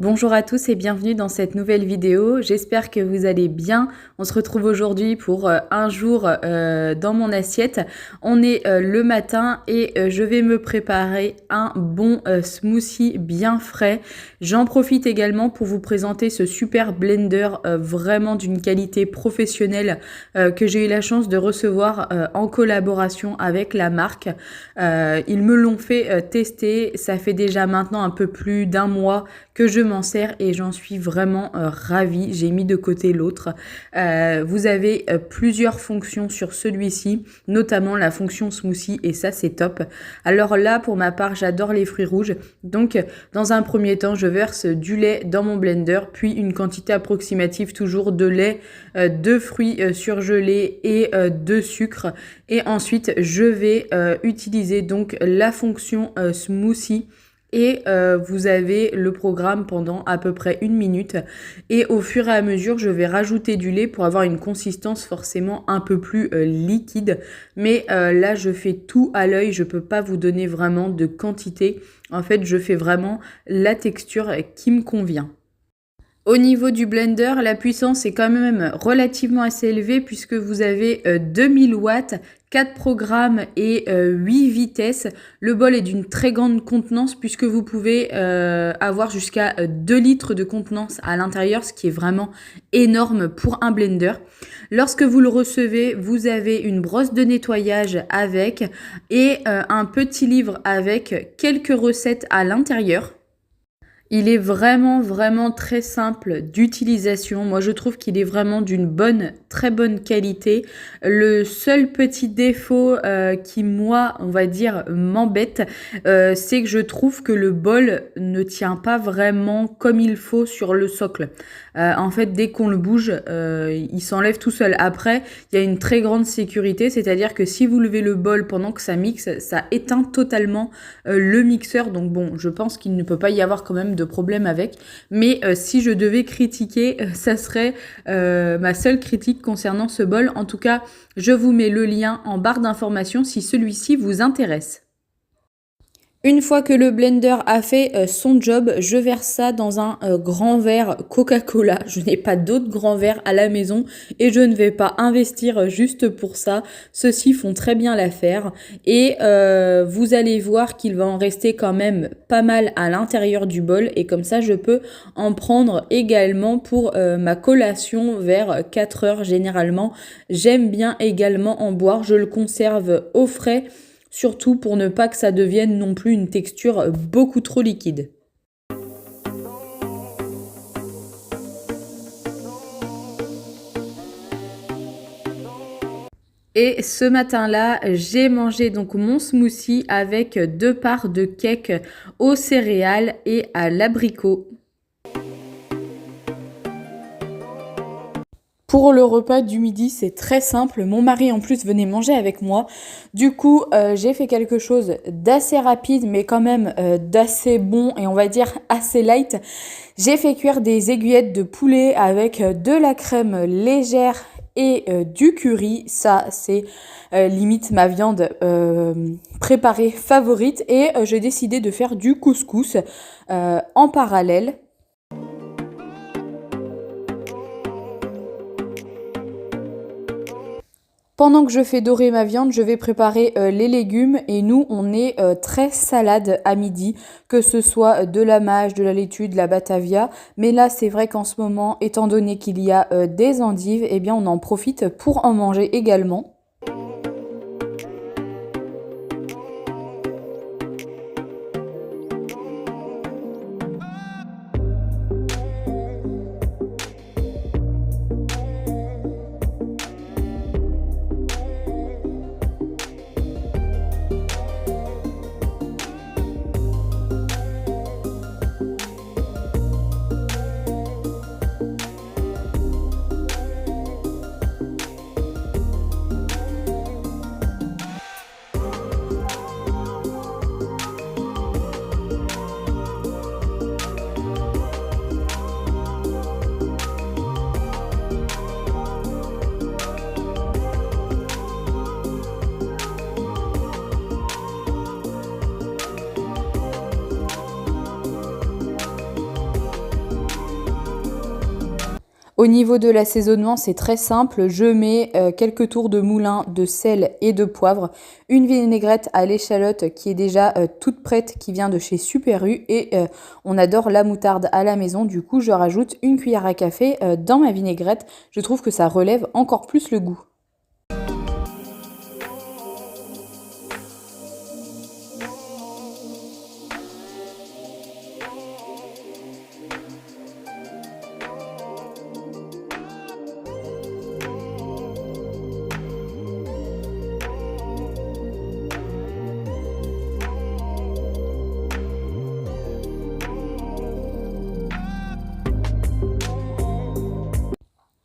Bonjour à tous et bienvenue dans cette nouvelle vidéo. J'espère que vous allez bien. On se retrouve aujourd'hui pour un jour dans mon assiette. On est le matin et je vais me préparer un bon smoothie bien frais. J'en profite également pour vous présenter ce super blender vraiment d'une qualité professionnelle que j'ai eu la chance de recevoir en collaboration avec la marque. Ils me l'ont fait tester. Ça fait déjà maintenant un peu plus d'un mois que je m'en sers et j'en suis vraiment ravie. J'ai mis de côté l'autre. Vous avez plusieurs fonctions sur celui-ci, notamment la fonction smoothie et ça c'est top. Alors là pour ma part j'adore les fruits rouges. Donc dans un premier temps je verse du lait dans mon blender, puis une quantité approximative toujours de lait, de fruits surgelés et de sucre. Et ensuite je vais utiliser donc la fonction smoothie. Et vous avez le programme pendant à peu près 1 minute et au fur et à mesure je vais rajouter du lait pour avoir une consistance forcément un peu plus liquide, mais là je fais tout à l'œil, je peux pas vous donner vraiment de quantité, en fait je fais vraiment la texture qui me convient. Au niveau du blender, la puissance est quand même relativement assez élevée puisque vous avez 2000 watts, 4 programmes et 8 vitesses. Le bol est d'une très grande contenance puisque vous pouvez avoir jusqu'à 2 litres de contenance à l'intérieur, ce qui est vraiment énorme pour un blender. Lorsque vous le recevez, vous avez une brosse de nettoyage avec et un petit livre avec quelques recettes à l'intérieur. Il est vraiment très simple d'utilisation. Moi, je trouve qu'il est vraiment d'une très bonne qualité. Le seul petit défaut qui, moi, on va dire, m'embête, c'est que je trouve que le bol ne tient pas vraiment comme il faut sur le socle. En fait, dès qu'on le bouge, il s'enlève tout seul. Après, il y a une très grande sécurité, c'est-à-dire que si vous levez le bol pendant que ça mixe, ça éteint totalement le mixeur. Donc bon, je pense qu'il ne peut pas y avoir quand même de problème avec. Mais si je devais critiquer, ça serait ma seule critique concernant ce bol. En tout cas, je vous mets le lien en barre d'informations si celui-ci vous intéresse. Une fois que le blender a fait son job, je verse ça dans un grand verre Coca-Cola. Je n'ai pas d'autres grands verres à la maison et je ne vais pas investir juste pour ça. Ceux-ci font très bien l'affaire et vous allez voir qu'il va en rester quand même pas mal à l'intérieur du bol et comme ça je peux en prendre également pour ma collation vers 4 heures généralement. J'aime bien également en boire, je le conserve au frais. Surtout pour ne pas que ça devienne non plus une texture beaucoup trop liquide. Et ce matin-là, j'ai mangé donc mon smoothie avec 2 parts de cake aux céréales et à l'abricot. Pour le repas du midi, c'est très simple. Mon mari en plus venait manger avec moi. Du coup, j'ai fait quelque chose d'assez rapide, mais quand même d'assez bon et on va dire assez light. J'ai fait cuire des aiguillettes de poulet avec de la crème légère et du curry. Ça, c'est limite ma viande préparée favorite. Et j'ai décidé de faire du couscous en parallèle. Pendant que je fais dorer ma viande, je vais préparer les légumes et nous, on est très salade à midi, que ce soit de la mâche, de la laitue, de la batavia. Mais là, c'est vrai qu'en ce moment, étant donné qu'il y a des endives, eh bien, on en profite pour en manger également. Au niveau de l'assaisonnement, c'est très simple. Je mets quelques tours de moulin de sel et de poivre, une vinaigrette à l'échalote qui est déjà toute prête, qui vient de chez Super U, et on adore la moutarde à la maison. Du coup, je rajoute une cuillère à café dans ma vinaigrette. Je trouve que ça relève encore plus le goût.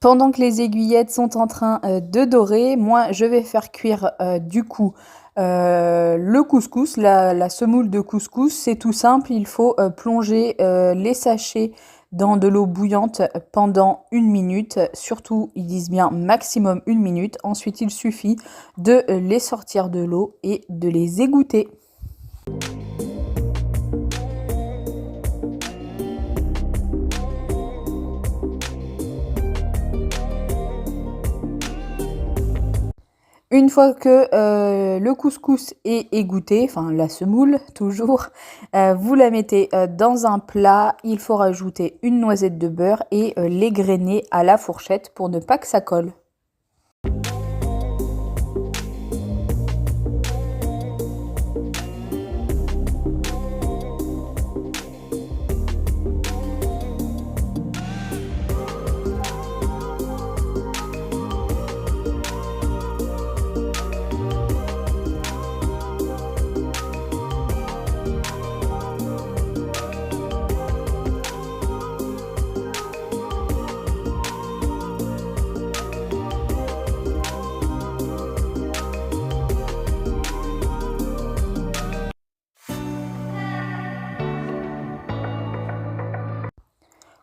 Pendant que les aiguillettes sont en train de dorer, moi je vais faire cuire du coup le couscous, la semoule de couscous. C'est tout simple, il faut plonger les sachets dans de l'eau bouillante pendant 1 minute. Surtout, ils disent bien maximum 1 minute. Ensuite, il suffit de les sortir de l'eau et de les égoutter. Une fois que le couscous est égoutté, enfin la semoule toujours, vous la mettez dans un plat. Il faut rajouter une noisette de beurre et l'égrener à la fourchette pour ne pas que ça colle.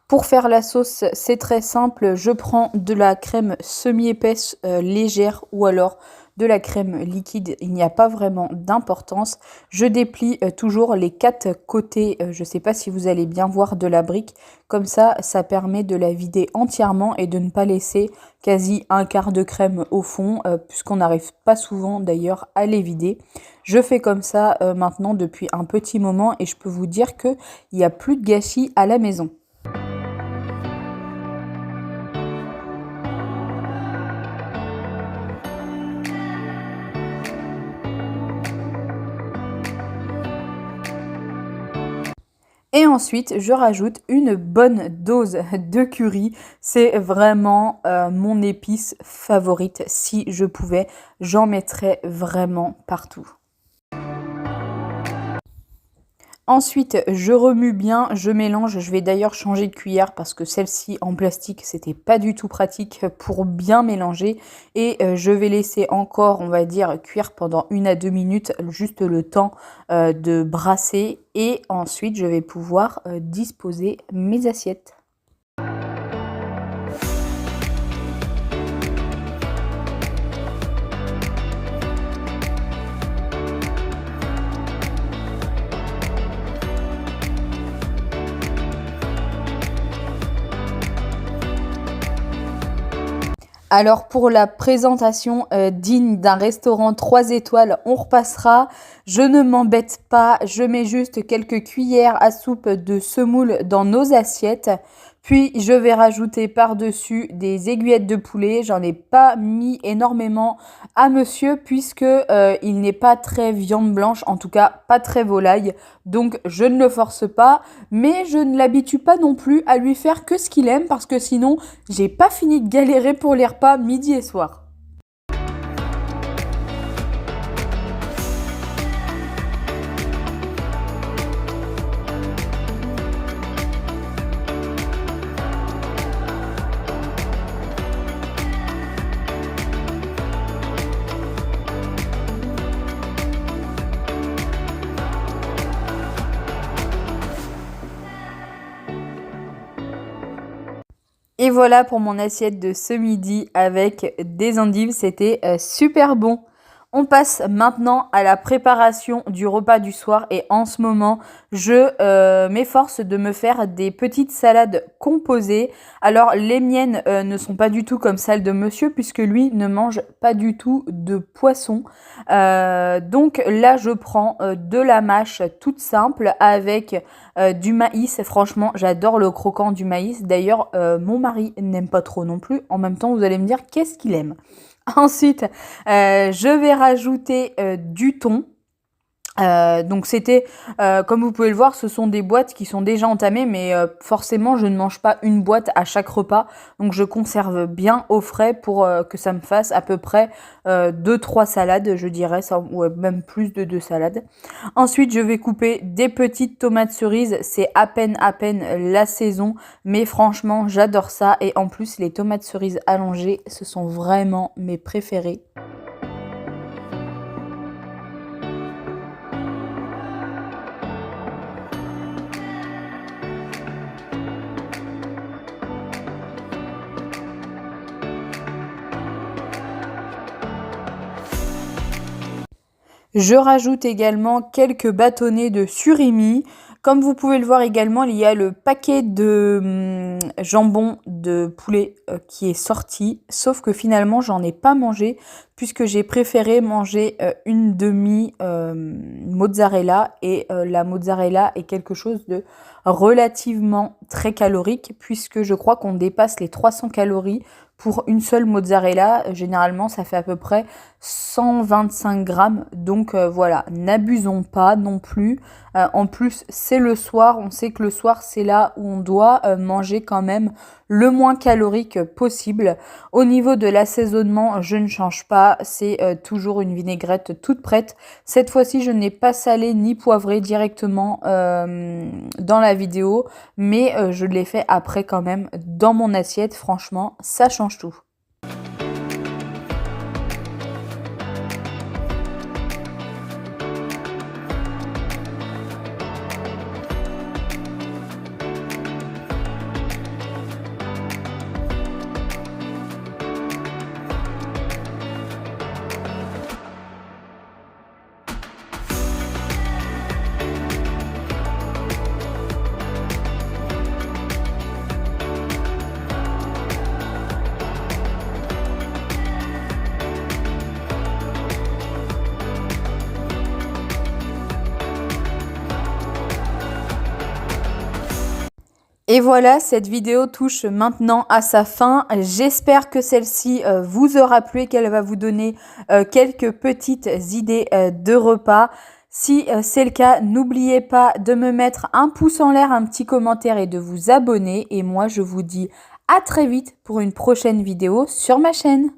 Pour faire la sauce, c'est très simple. Je prends de la crème semi-épaisse légère ou alors de la crème liquide. Il n'y a pas vraiment d'importance. Je déplie toujours les 4 côtés. Je ne sais pas si vous allez bien voir de la brique. Comme ça permet de la vider entièrement et de ne pas laisser quasi un quart de crème au fond, puisqu'on n'arrive pas souvent d'ailleurs à les vider. Je fais comme ça maintenant depuis un petit moment et je peux vous dire qu'il n'y a plus de gâchis à la maison. Et ensuite, je rajoute une bonne dose de curry. C'est vraiment mon épice favorite. Si je pouvais, j'en mettrais vraiment partout. Ensuite, je remue bien, je mélange. Je vais d'ailleurs changer de cuillère parce que celle-ci en plastique, c'était pas du tout pratique pour bien mélanger. Et je vais laisser encore, on va dire, cuire pendant 1 à 2 minutes, juste le temps de brasser. Et ensuite, je vais pouvoir disposer mes assiettes. Alors pour la présentation digne d'un restaurant 3 étoiles, on repassera. Je ne m'embête pas, je mets juste quelques cuillères à soupe de semoule dans nos assiettes. Puis je vais rajouter par-dessus des aiguillettes de poulet. J'en ai pas mis énormément à monsieur puisque il n'est pas très viande blanche, en tout cas pas très volaille. Donc je ne le force pas, mais je ne l'habitue pas non plus à lui faire que ce qu'il aime parce que sinon j'ai pas fini de galérer pour les repas midi et soir. Et voilà pour mon assiette de ce midi avec des endives, c'était super bon. On passe maintenant à la préparation du repas du soir et en ce moment, je m'efforce de me faire des petites salades composées. Alors les miennes ne sont pas du tout comme celles de monsieur puisque lui ne mange pas du tout de poisson. Donc là, je prends de la mâche toute simple avec du maïs. Franchement, j'adore le croquant du maïs. D'ailleurs, mon mari n'aime pas trop non plus. En même temps, vous allez me dire qu'est-ce qu'il aime. Ensuite, je vais rajouter du thon. Donc c'était, comme vous pouvez le voir, ce sont des boîtes qui sont déjà entamées, mais forcément je ne mange pas une boîte à chaque repas, donc je conserve bien au frais pour que ça me fasse à peu près 2-3 salades, je dirais, ça, ou même plus de 2 salades. Ensuite je vais couper des petites tomates cerises, c'est à peine la saison, mais franchement j'adore ça, et en plus les tomates cerises allongées, ce sont vraiment mes préférées. Je rajoute également quelques bâtonnets de surimi. Comme vous pouvez le voir également, il y a le paquet de jambon de poulet qui est sorti. Sauf que finalement, j'en ai pas mangé puisque j'ai préféré manger une demi mozzarella. Et la mozzarella est quelque chose de relativement très calorique puisque je crois qu'on dépasse les 300 calories pour une seule mozzarella. Généralement, ça fait à peu près 125 grammes. Donc voilà, n'abusons pas non plus. En plus, c'est le soir. On sait que le soir, c'est là où on doit manger quand même le moins calorique possible. Au niveau de l'assaisonnement, je ne change pas. C'est toujours une vinaigrette toute prête. Cette fois-ci, je n'ai pas salé ni poivré directement dans la vidéo, mais je l'ai fait après quand même dans mon assiette. Franchement, ça change tout. Et voilà, cette vidéo touche maintenant à sa fin. J'espère que celle-ci vous aura plu et qu'elle va vous donner quelques petites idées de repas. Si c'est le cas, n'oubliez pas de me mettre un pouce en l'air, un petit commentaire et de vous abonner. Et moi, je vous dis à très vite pour une prochaine vidéo sur ma chaîne.